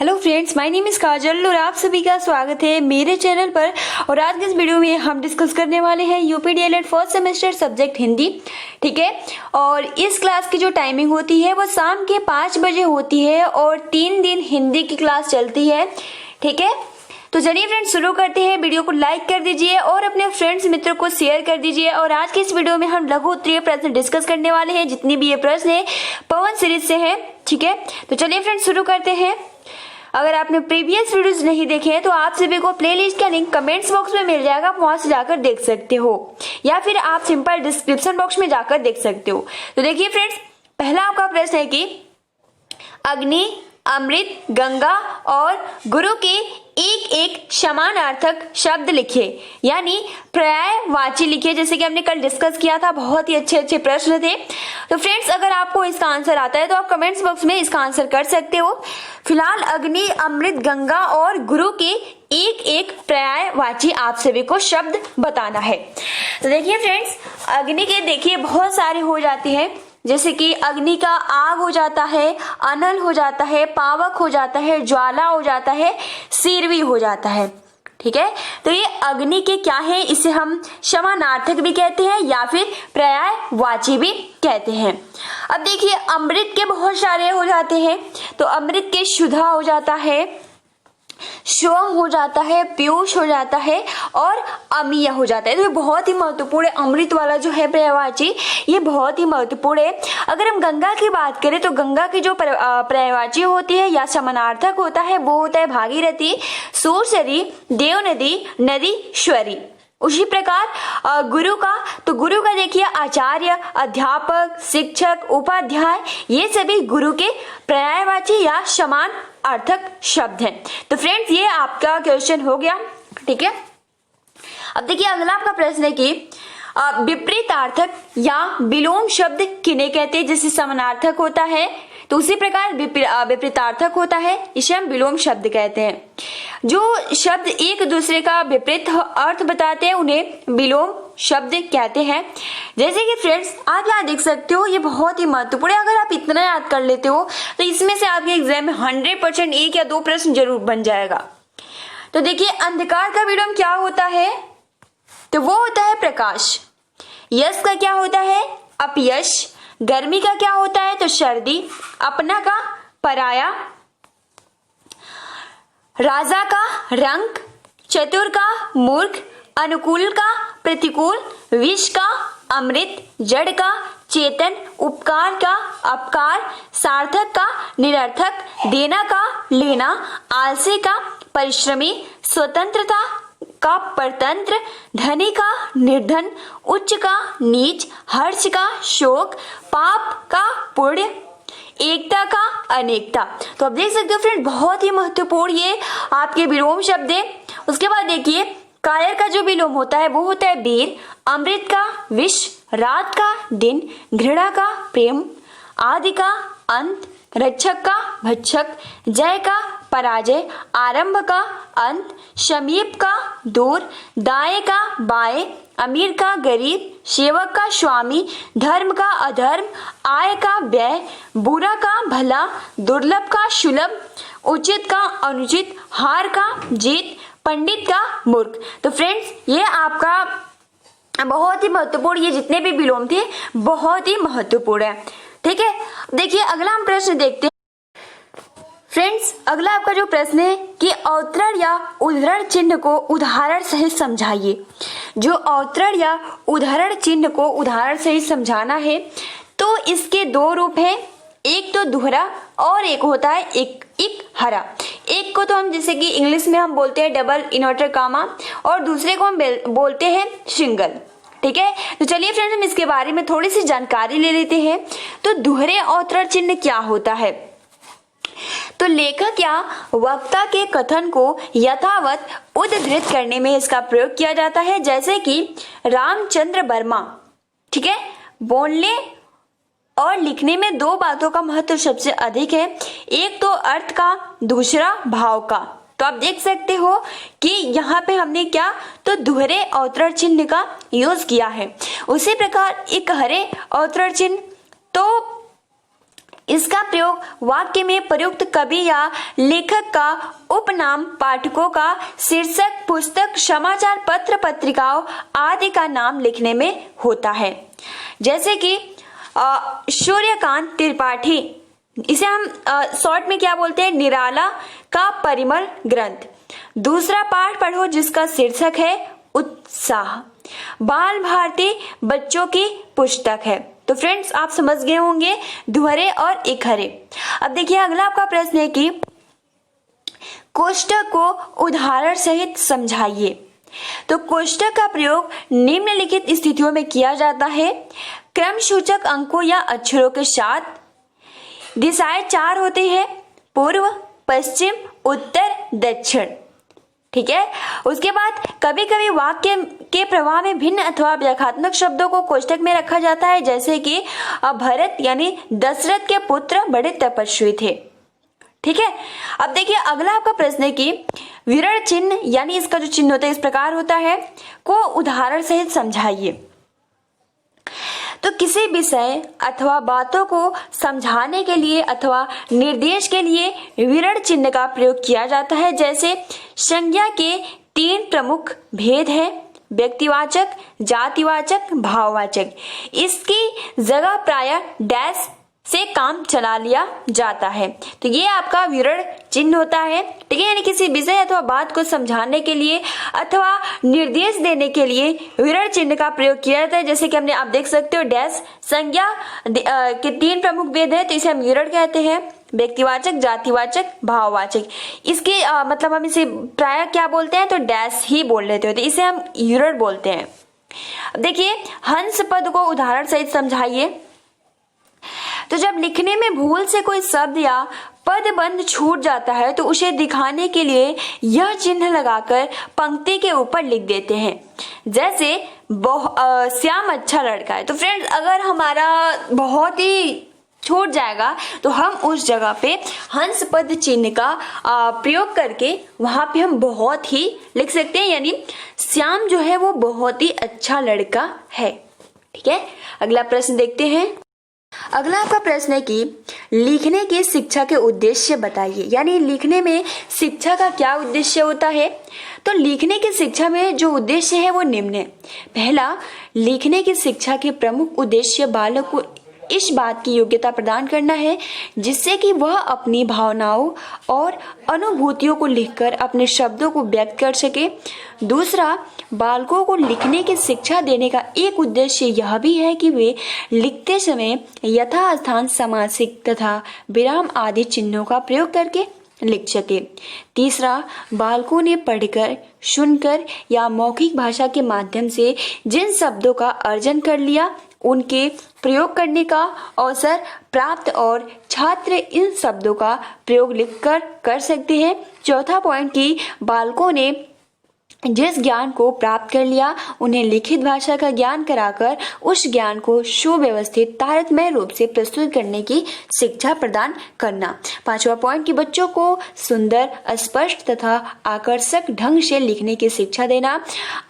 Hello friends, my name is Kajal और आप सभी का स्वागत है मेरे चैनल पर। और आज के इस वीडियो में हम डिस्कस करने वाले हैं UP DElEd first semester subject Hindi. ठीक है, और इस क्लास की जो टाइमिंग होती है वो शाम के 5 बजे होती है और 3 दिन हिंदी की क्लास चलती है। ठीक है, तो चलिए फ्रेंड्स शुरू करते हैं। वीडियो को लाइक कर दीजिए और अपने फ्रेंड्स मित्रों को शेयर कर दीजिए। और आज के इस वीडियो में हम लघु उत्तरीय प्रश्न डिस्कस करने वाले हैं। जितनी भी ये प्रश्न है पवन सीरीज से है। ठीक है, तो चलिए फ्रेंड्स शुरू करते हैं। अगर आपने प्रीवियस वीडियोस नहीं देखे हैं तो आप सभी को प्लेलिस्ट का लिंक कमेंट्स बॉक्स में मिल जाएगा, आप वहां से जाकर देख सकते हो, या फिर आप सिंपल डिस्क्रिप्शन बॉक्स में जाकर देख सकते हो। तो देखिए फ्रेंड्स, पहला आपका प्रश्न है कि अग्नि, अमृत, गंगा और गुरु के एक एक समानार्थक शब्द लिखे, यानी पर्यायवाची लिखे, जैसे कि हमने कल डिस्कस किया था। बहुत ही अच्छे प्रश्न थे। तो फ्रेंड्स, अगर आपको इसका आंसर आता है तो आप कमेंट्स बॉक्स में इसका आंसर कर सकते हो। फिलहाल अग्नि, अमृत, गंगा और गुरु के एक एक पर्यायवाची आप सभी को शब्द बताना है। तो देखिए फ्रेंड्स, अग्नि के देखिए बहुत सारे हो जाते हैं, जैसे कि अग्नि का आग हो जाता है, अनल हो जाता है, पावक हो जाता है, ज्वाला हो जाता है, सीरवी हो जाता है। ठीक है, तो ये अग्नि के क्या है, इसे हम समानार्थक भी कहते हैं या फिर पर्यायवाची भी कहते हैं। अब देखिए अमृत के बहुत सारे हो जाते हैं। तो अमृत के शुद्धा हो जाता है, सोम हो जाता है, पीयूष हो जाता है और अमीय हो जाता है। तो ये बहुत ही महत्वपूर्ण है। अमृत वाला जो है पर्यायवाची, ये बहुत ही महत्वपूर्ण है। अगर हम गंगा की बात करें तो गंगा की जो पर्यायवाची होती है या समानार्थक होता है वो होता है भागीरथी, सूरसरी, देवनदी, नदीश्वरी। उसी प्रकार गुरु का, तो गुरु का देखिए आचार्य, अध्यापक, शिक्षक, उपाध्याय, ये सभी गुरु के पर्यायवाची या समान अर्थक शब्द हैं। तो फ्रेंड्स, ये आपका क्वेश्चन हो गया। ठीक है, अब देखिए अगला आपका प्रश्न है कि विपरीतार्थक या विलोम शब्द किन्हें कहते हैं। जैसे समानार्थक होता है तो उसी प्रकार विपरीतार्थक होता है, इसे हम विलोम शब्द कहते हैं। जो शब्द एक दूसरे का विपरीत अर्थ बताते हैं उन्हें विलोम शब्द कहते हैं। जैसे कि फ्रेंड्स, आप यहाँ देख सकते हो, ये बहुत ही महत्वपूर्ण है। अगर आप इतना याद कर लेते हो तो इसमें से आपके एग्जाम में 100% 1 या 2 प्रश्न जरूर बन जाएगा। तो देखिए अंधकार का विलोम क्या होता है, तो वो होता है प्रकाश। यश का क्या होता है, अपयश। गर्मी का क्या होता है, तो सर्दी। अपना का पराया। राजा का रंग। चतुर का मूर्ख। अनुकूल का प्रतिकूल। विष का अमृत। जड़ का चेतन। उपकार का अपकार। सार्थक का निरर्थक। देना का लेना। आलसी का परिश्रमी। स्वतंत्रता का परतंत्र। धनी का निर्धन। उच्च का नीच। हर्ष का शोक। पाप का पुण्य। एकता का अनेकता। तो आप देख सकते हो फ्रेंड, बहुत ही महत्वपूर्ण ये आपके विलोम शब्द है। उसके बाद देखिए कायर का जो विलोम होता है वो होता है वीर। अमृत का विष। रात का दिन। घृणा का प्रेम। आदि का अंत। रक्षक का भक्षक। जय का पराजय। आरंभ का अंत। समीप का दूर। दाएं का बाएं। अमीर का गरीब। सेवक का स्वामी। धर्म का अधर्म। आय का व्यय। बुरा का भला। दुर्लभ का सुलभ। उचित का अनुचित। हार का जीत। पंडित का मूर्ख। तो फ्रेंड्स, ये आपका बहुत ही महत्वपूर्ण, ये जितने भी विलोम थे बहुत ही महत्वपूर्ण है। ठीक है, देखिए अगला हम प्रश्न देखते हैं। फ्रेंड्स, अगला आपका जो प्रश्न है कि अवतरण या उद्धरण चिन्ह को उदाहरण सहित समझाइए। जो अवतरण या उद्धरण चिन्ह को उदाहरण सहित समझाना है तो इसके 2 रूप हैं, एक तो दोहरा और एक होता है एक हरा। एक को तो हम जैसे कि इंग्लिश में हम बोलते हैं डबल इन्वर्टर कामा, और दूसरे को हम बोलते हैं सिंगल। ठीक है, तो चलिए फ्रेंड्स हम इसके बारे में थोड़ी सी जानकारी ले लेते हैं। तो दोहरे अवतरण चिन्ह क्या होता है, तो लेखक या वक्ता के कथन को यथावत उद्धृत करने में इसका प्रयोग किया जाता है। जैसे कि रामचंद्र वर्मा, ठीक है, बोलने और लिखने में 2 बातों का महत्व सबसे अधिक है, एक तो अर्थ का, दूसरा भाव का। तो आप देख सकते हो कि यहाँ पे हमने क्या, तो दोहरे अवतरण चिन्ह का यूज किया है। उसी प्रकार एक हरे अवतरण चिन्ह, तो इसका प्रयोग वाक्य में प्रयुक्त कवि या लेखक का उपनाम, पाठकों का शीर्षक, पुस्तक, समाचार पत्र, पत्रिकाओं आदि का नाम लिखने में होता है। जैसे कि सूर्यकांत त्रिपाठी, इसे हम शॉर्ट में क्या बोलते हैं, निराला का परिमल ग्रंथ। दूसरा पाठ पढ़ो जिसका शीर्षक है उत्साह, बाल भारती बच्चों की पुस्तक है। तो फ्रेंड्स आप समझ गए होंगे दुहरे और इकहरे। अब देखिए अगला आपका प्रश्न है कि कोष्ठक को उदाहरण सहित समझाइए। तो कोष्ठक का प्रयोग निम्नलिखित स्थितियों में किया जाता है। क्रम सूचक अंकों या अक्षरों के साथ। दिशाएं 4 होती है, पूर्व, पश्चिम, उत्तर, दक्षिण। ठीक है। उसके बाद कभी कभी वाक्य के प्रवाह में भिन्न अथवा व्याख्यात्मक शब्दों को कोष्ठक में रखा जाता है, जैसे कि भरत यानी दशरथ के पुत्र बड़े तपस्वी थे। ठीक है। अब देखिए अगला आपका प्रश्न है कि विराम चिन्ह यानी इसका जो चिन्ह होता है इस प्रकार होता है, को उदाहरण सहित समझाइए। तो किसी विषय अथवा बातों को समझाने के लिए अथवा निर्देश के लिए विराम चिन्ह का प्रयोग किया जाता है। जैसे संज्ञा के 3 प्रमुख भेद है, व्यक्तिवाचक, जातिवाचक, भाववाचक। इसकी जगह प्राय डैश से काम चला लिया जाता है। तो ये आपका विराम चिन्ह होता है। ठीक है। यानी किसी विषय अथवा बात को समझाने के लिए अथवा निर्देश देने के लिए विराम चिन्ह का प्रयोग किया जाता है। जैसे कि हमने आप देख सकते हो डैश संज्ञा के 3 प्रमुख भेद है, तो इसे हम विराम कहते हैं, व्यक्तिवाचक, जातिवाचक, भाववाचक। इसके मतलब हम इसे प्राय क्या बोलते हैं, तो डैश ही बोल लेते होते, इसे हम विराम बोलते हैं। अब देखिए हंस पद को उदाहरण सहित समझाइए। तो जब लिखने में भूल से कोई शब्द या पदबंध छूट जाता है तो उसे दिखाने के लिए यह चिन्ह लगाकर पंक्ति के ऊपर लिख देते हैं। जैसे श्याम अच्छा लड़का है। तो फ्रेंड्स अगर हमारा बहुत ही छूट जाएगा तो हम उस जगह पे हंस पद चिन्ह का प्रयोग करके वहां पे हम बहुत ही लिख सकते हैं, यानी श्याम जो है वो बहुत ही अच्छा लड़का है। ठीक है। अगला प्रश्न देखते हैं। अगला आपका प्रश्न है कि लिखने की शिक्षा के उद्देश्य बताइए। यानी लिखने में शिक्षा का क्या उद्देश्य होता है। तो लिखने की शिक्षा में जो उद्देश्य है वो निम्न है। पहला, लिखने की शिक्षा के प्रमुख उद्देश्य बालक को इस बात की योग्यता प्रदान करना है जिससे कि वह अपनी भावनाओं और अनुभूतियों को लिखकर अपने शब्दों को व्यक्त कर सके। दूसरा, बालकों को लिखने की शिक्षा देने का एक उद्देश्य यह भी है कि वे लिखते समय यथास्थान समासिक तथा विराम आदि चिन्हों का प्रयोग करके लिख सके। तीसरा, बालकों ने पढ़कर, सुनकर या मौखिक भाषा के माध्यम से जिन शब्दों का अर्जन कर लिया उनके प्रयोग करने का अवसर प्राप्त और छात्र इन शब्दों का प्रयोग लिखकर कर सकते हैं। चौथा पॉइंट कि बालकों ने जिस ज्ञान को प्राप्त कर लिया उन्हें लिखित भाषा का ज्ञान कराकर उस ज्ञान को सुव्यवस्थित तारतम्य रूप से प्रस्तुत करने की शिक्षा प्रदान करना। पांचवा पॉइंट कि बच्चों को सुंदर, स्पष्ट तथा आकर्षक ढंग से लिखने की शिक्षा देना।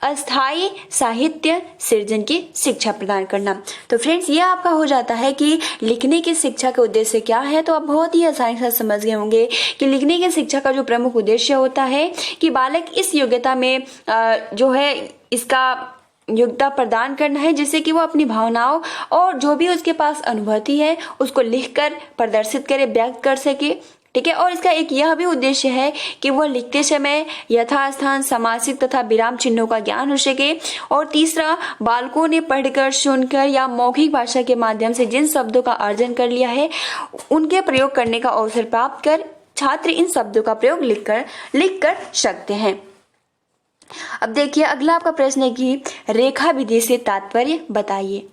अस्थायी साहित्य सृजन की शिक्षा प्रदान करना। तो फ्रेंड्स ये आपका हो जाता है कि लिखने की शिक्षा का उद्देश्य क्या है। तो आप बहुत ही आसानी से समझ गए होंगे कि लिखने की शिक्षा का जो प्रमुख उद्देश्य होता है कि बालक इस योग्यता में जो है इसका योग्यता प्रदान करना है जिससे कि वो अपनी भावनाओं और जो भी उसके पास अनुभूति है उसको लिखकर प्रदर्शित करे, व्यक्त कर सके। ठीक है। और इसका एक यह भी उद्देश्य है कि वह लिखते समय यथास्थान समासिक तथा विराम चिन्हों का ज्ञान हो सके। और तीसरा, बालकों ने पढ़कर, सुनकर या मौखिक भाषा के माध्यम से जिन शब्दों का अर्जन कर लिया है उनके प्रयोग करने का अवसर प्राप्त कर छात्र इन शब्दों का प्रयोग लिख कर सकते हैं। अब देखिए अगला आपका प्रश्न है कि रेखा विधि से तात्पर्य बताइए।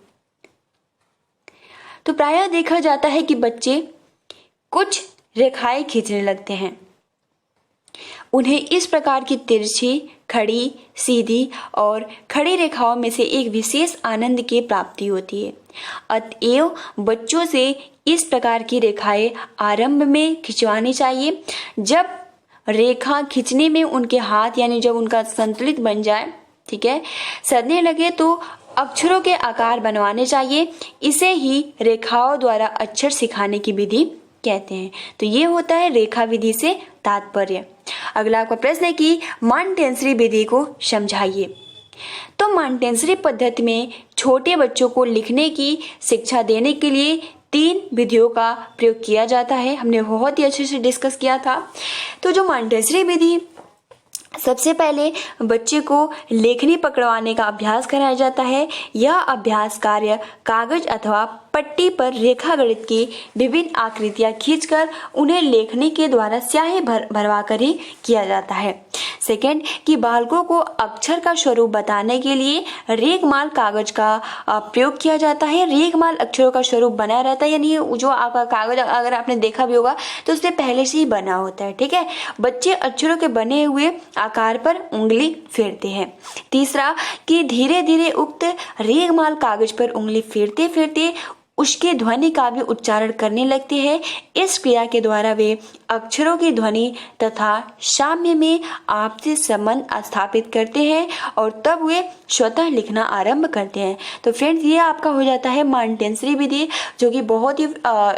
तो प्रायः देखा जाता है कि बच्चे कुछ रेखाएं खींचने लगते हैं। उन्हें इस प्रकार की तिरछी, खड़ी, सीधी और खड़ी रेखाओं में से एक विशेष आनंद की प्राप्ति होती है। अतएव बच्चों से इस प्रकार की रेखाएं आरंभ में खिंचवानी चाहिए। जब रेखा खींचने में उनके हाथ यानी जब उनका संतुलित बन जाए, ठीक है, सधने लगे तो अक्षरों के आकार बनवाने चाहिए। इसे ही रेखाओं द्वारा अक्षर सिखाने की विधि कहते हैं। तो ये होता है रेखा विधि से तात्पर्य। अगला आपका प्रश्न है कि मॉन्टेसरी विधि को समझाइए। तो मॉन्टेसरी पद्धति में छोटे बच्चों को लिखने की शिक्षा देने के लिए 3 विधियों का प्रयोग किया जाता है। हमने बहुत ही अच्छे से डिस्कस किया था। तो जो मॉन्टेसरी विधि, सबसे पहले बच्चे को लेखनी पकड़वाने का अभ्यास कराया जाता है। यह अभ्यास कार्य कागज अथवा पट्टी पर रेखा गणित की विभिन्न आकृतियां खींचकर उन्हें लेखनी के द्वारा स्याही भरवा कर ही किया जाता है। सेकंड, कि बालकों को अक्षर का स्वरूप बताने के लिए रेगमाल कागज का प्रयोग किया जाता है। रेगमाल अक्षरों का स्वरूप बना रहता है, यानी जो आपका कागज अगर आपने देखा भी होगा तो उससे पहले से ही बना होता है। ठीक है, बच्चे अक्षरों के बने हुए आकार पर उंगली फेरते हैं। तीसरा, कि धीरे धीरे उक्त रेगमाल कागज पर उंगली फेरते फेरते उसके ध्वनि का भी उच्चारण करने लगते हैं। इस क्रिया के द्वारा वे अक्षरों की ध्वनि तथा साम्य में आपसी संबंध स्थापित करते हैं और तब वे स्वतः लिखना आरंभ करते हैं। तो फ्रेंड्स, ये आपका हो जाता है मॉन्टेसरी विधि, जो कि बहुत ही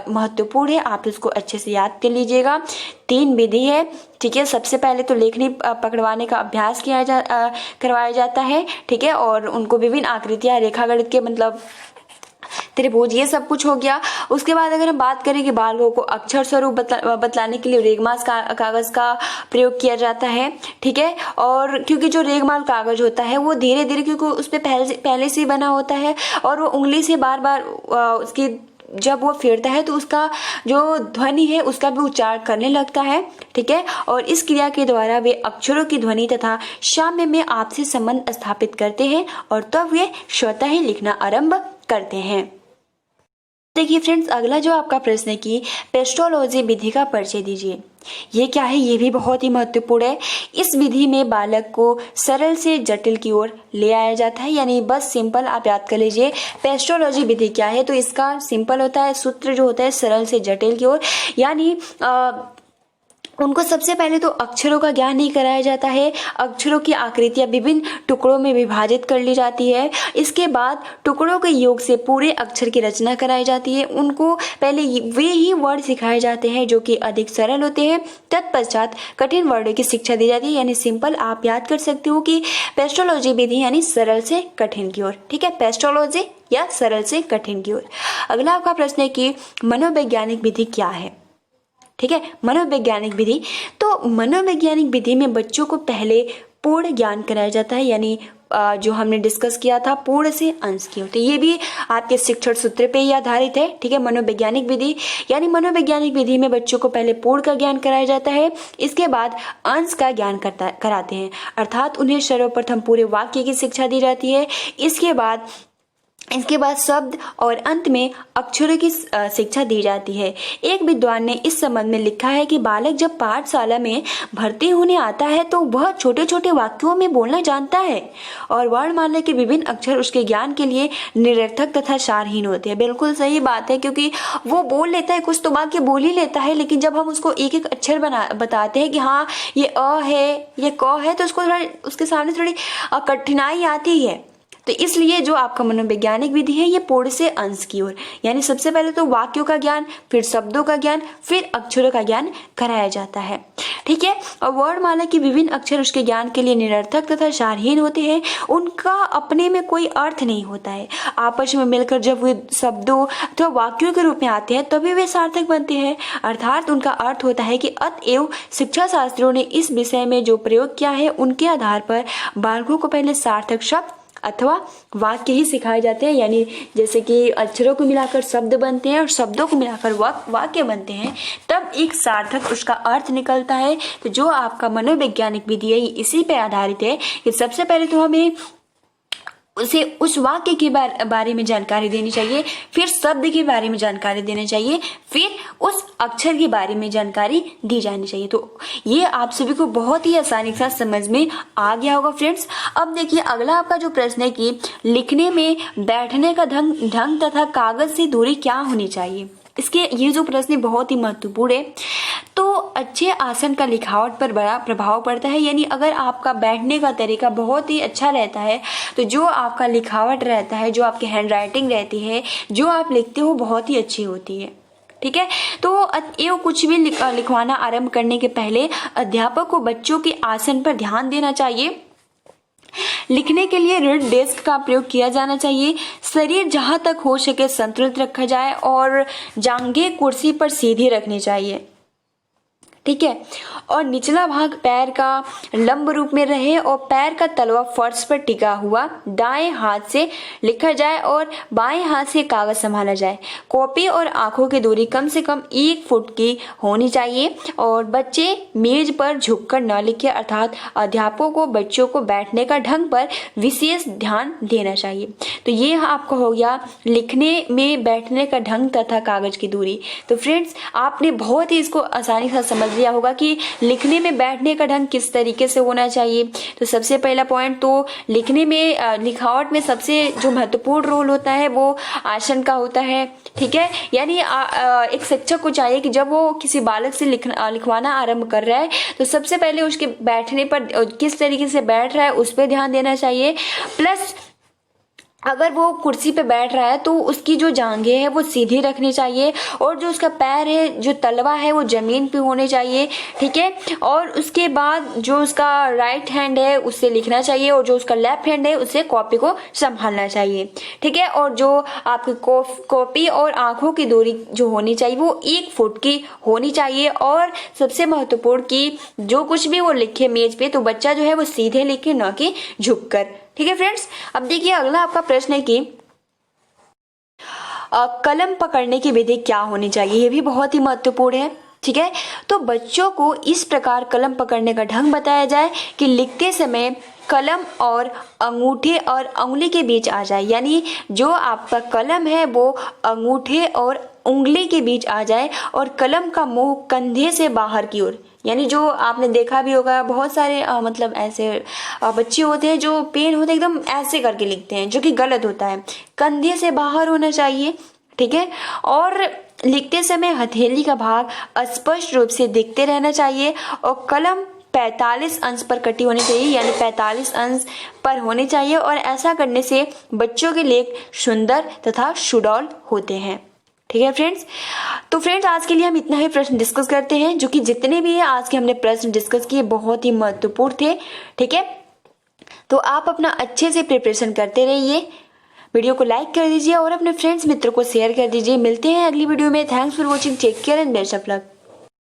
महत्वपूर्ण है। आप इसको अच्छे से याद कर लीजिएगा। 3 विधि है। ठीक है, सबसे पहले तो लेखनी पकड़वाने का अभ्यास करवाया जाता है। ठीक है, और उनको विभिन्न आकृतियां, रेखा गणित के मतलब त्रिभुज, ये सब कुछ हो गया। उसके बाद अगर हम बात करें कि बालकों को अक्षर स्वरूप बतलाने के लिए रेगमाल कागज का प्रयोग किया जाता है। ठीक है, और क्योंकि जो रेगमाल कागज होता है वो धीरे धीरे, क्योंकि उस पर पहले से ही बना होता है और वो उंगली से बार बार उसकी जब वो फेरता है तो उसका जो ध्वनि है उसका भी उच्चारण करने लगता है। ठीक है, और इस क्रिया के द्वारा वे अक्षरों की ध्वनि तथा साम्य में आपसी संबंध स्थापित करते हैं और तब वे स्वतः ही लिखना आरंभ करते हैं। देखिए फ्रेंड्स, अगला जो आपका प्रश्न है कि पेस्टोलॉजी विधि का परिचय दीजिए। ये क्या है? ये भी बहुत ही महत्वपूर्ण है। इस विधि में बालक को सरल से जटिल की ओर ले आया जाता है, यानी बस सिंपल आप याद कर लीजिए पेस्टोलॉजी विधि क्या है। तो इसका सिंपल होता है, सूत्र जो होता है सरल से जटिल की ओर, यानी उनको सबसे पहले तो अक्षरों का ज्ञान नहीं कराया जाता है। अक्षरों की आकृतियां विभिन्न टुकड़ों में विभाजित कर ली जाती है। इसके बाद टुकड़ों के योग से पूरे अक्षर की रचना कराई जाती है। उनको पहले वे ही वर्ड सिखाए जाते हैं जो कि अधिक सरल होते हैं। तत्पश्चात कठिन वर्डों की शिक्षा दी जाती है, यानी सिंपल आप याद कर सकते हो कि पेस्टोलॉजी विधि यानी सरल से कठिन की ओर। ठीक है, पेस्टोलॉजी या सरल से कठिन की ओर। अगला आपका प्रश्न है कि मनोवैज्ञानिक विधि क्या है। ठीक है, मनोवैज्ञानिक विधि। तो मनोवैज्ञानिक विधि में बच्चों को पहले पूर्ण ज्ञान कराया जाता है, यानी जो हमने डिस्कस किया था पूर्ण से अंश की ओर। तो ये भी आपके शिक्षण सूत्र पे ही आधारित है। ठीक है, मनोवैज्ञानिक विधि यानी मनोवैज्ञानिक विधि में बच्चों को पहले पूर्ण का ज्ञान कराया जाता है, इसके बाद अंश का ज्ञान कराते हैं, अर्थात उन्हें सर्वप्रथम पूरे वाक्य की शिक्षा दी जाती है। इसके बाद शब्द और अंत में अक्षरों की शिक्षा दी जाती है। एक विद्वान ने इस संबंध में लिखा है कि बालक जब पाठशाला में भर्ती होने आता है तो वह छोटे छोटे वाक्यों में बोलना जानता है और वर्णमाला के विभिन्न अक्षर उसके ज्ञान के लिए निरर्थक तथा सारहीन होते हैं। बिल्कुल सही बात है, क्योंकि वो बोल लेता है, कुछ तो वाक्य बोल ही लेता है, लेकिन जब हम उसको एक एक अक्षर बताते हैं कि हाँ ये अ है, ये क है, तो उसको उसके सामने थोड़ी कठिनाई आती है। तो इसलिए जो आपका मनोवैज्ञानिक विधि है ये पूर्ण से अंश की ओर, यानी सबसे पहले तो वाक्यों का ज्ञान, फिर शब्दों का ज्ञान, फिर अक्षरों का ज्ञान कराया जाता है। ठीक है, और वर्णमाला के विभिन्न अक्षर उसके ज्ञान के लिए निरर्थक तथा सारहीन होते हैं। उनका अपने में कोई अर्थ नहीं होता है। आपस में मिलकर जब वे शब्दों अथवा वाक्यों के रूप में आते हैं तभी वे सार्थक बनते हैं, अर्थात उनका अर्थ होता है कि अतएव शिक्षा शास्त्रियों ने इस विषय में जो प्रयोग किया है उनके आधार पर बालकों को पहले सार्थक शब्द अथवा वाक्य ही सिखाए जाते हैं, यानी जैसे कि अक्षरों को मिलाकर शब्द बनते हैं और शब्दों को मिलाकर वाक्य बनते हैं, तब एक सार्थक उसका अर्थ निकलता है। तो जो आपका मनोवैज्ञानिक विधि है इसी पे आधारित है कि सबसे पहले तो हमें उसे उस वाक्य के बारे में जानकारी देनी चाहिए, फिर शब्द के बारे में जानकारी देनी चाहिए, फिर उस अक्षर के बारे में जानकारी दी जानी चाहिए। तो ये आप सभी को बहुत ही आसानी के साथ समझ में आ गया होगा फ्रेंड्स। अब देखिए अगला आपका जो प्रश्न है कि लिखने में बैठने का ढंग तथा कागज से दूरी क्या होनी चाहिए। इसके ये जो प्रश्न बहुत ही महत्वपूर्ण है। तो अच्छे आसन का लिखावट पर बड़ा प्रभाव पड़ता है। यानी अगर आपका बैठने का तरीका बहुत ही अच्छा रहता है तो जो आपका लिखावट रहता है, जो आपकी हैंड राइटिंग रहती है, जो आप लिखते हो बहुत ही अच्छी होती है। ठीक है, तो ये कुछ भी लिखवाना आरंभ करने के पहले अध्यापक को बच्चों के आसन पर ध्यान देना चाहिए। लिखने के लिए ऋण डेस्क का प्रयोग किया जाना चाहिए। शरीर जहां तक हो सके संतुलित रखा जाए और जांघें कुर्सी पर सीधी रखनी चाहिए। ठीक है, और निचला भाग पैर का लंब रूप में रहे और पैर का तलवा फर्श पर टिका हुआ दाएं हाथ से लिखा जाए और बाएं हाथ से कागज संभाला जाए। कॉपी और आंखों की दूरी कम से कम 1 फुट की होनी चाहिए और बच्चे मेज पर झुककर न लिखे, अर्थात अध्यापकों को बच्चों को बैठने का ढंग पर विशेष ध्यान देना चाहिए। तो ये आपका हो गया लिखने में बैठने का ढंग तथा कागज की दूरी। तो फ्रेंड्स, आपने बहुत ही इसको आसानी से समझ लिया होगा कि लिखने में बैठने का ढंग किस तरीके से होना चाहिए। तो सबसे पहला पॉइंट तो लिखने में लिखावट में सबसे जो महत्वपूर्ण रोल होता है वो आसन का होता है। ठीक है, यानी एक शिक्षक को चाहिए कि जब वो किसी बालक से लिखवाना आरंभ कर रहा है तो सबसे पहले उसके बैठने पर किस तरीके से बैठ रहा है उस पर ध्यान देना चाहिए। प्लस अगर वो कुर्सी पे बैठ रहा है तो उसकी जो जांघें है वो सीधी रखनी चाहिए और जो उसका पैर है, जो तलवा है, वो जमीन पे होने चाहिए। ठीक है, और उसके बाद जो उसका राइट हैंड है उससे लिखना चाहिए और जो उसका लेफ्ट हैंड है उससे कॉपी को संभालना चाहिए। ठीक है, और जो आपकी कॉपी और आंखों की दूरी जो होनी चाहिए वो 1 फुट की होनी चाहिए। और सबसे महत्वपूर्ण कि जो कुछ भी वो लिखे मेज पे तो बच्चा जो है वो सीधे लिखे, न कि झुककर। ठीक है फ्रेंड्स, अब देखिए अगला आपका प्रश्न है कि कलम पकड़ने की विधि क्या होनी चाहिए। ये भी बहुत ही महत्वपूर्ण है। ठीक है, तो बच्चों को इस प्रकार कलम पकड़ने का ढंग बताया जाए कि लिखते समय कलम और अंगूठे और उंगली के बीच आ जाए। यानी जो आपका कलम है वो अंगूठे और उंगली के बीच आ जाए और कलम का मुंह कंधे से बाहर की ओर। यानी जो आपने देखा भी होगा बहुत सारे मतलब ऐसे बच्चे होते हैं जो पेन होते हैं एकदम ऐसे करके लिखते हैं, जो कि गलत होता है। कंधे से बाहर होना चाहिए। ठीक है, और लिखते समय हथेली का भाग स्पष्ट रूप से दिखते रहना चाहिए और कलम 45 अंश पर कटी होनी चाहिए, यानी 45 अंश पर होनी चाहिए। और ऐसा करने से बच्चों के लेख सुंदर तथा सुडौल होते हैं। ठीक है फ्रेंड्स, तो फ्रेंड्स आज के लिए हम इतना ही प्रश्न डिस्कस करते हैं, जो कि जितने भी है आज के हमने प्रश्न डिस्कस किए बहुत ही महत्वपूर्ण थे। ठीक है, तो आप अपना अच्छे से प्रिपरेशन करते रहिए। वीडियो को लाइक कर दीजिए और अपने फ्रेंड्स मित्रों को शेयर कर दीजिए। मिलते हैं अगली वीडियो में। Thanks for watching, take care and best of luck.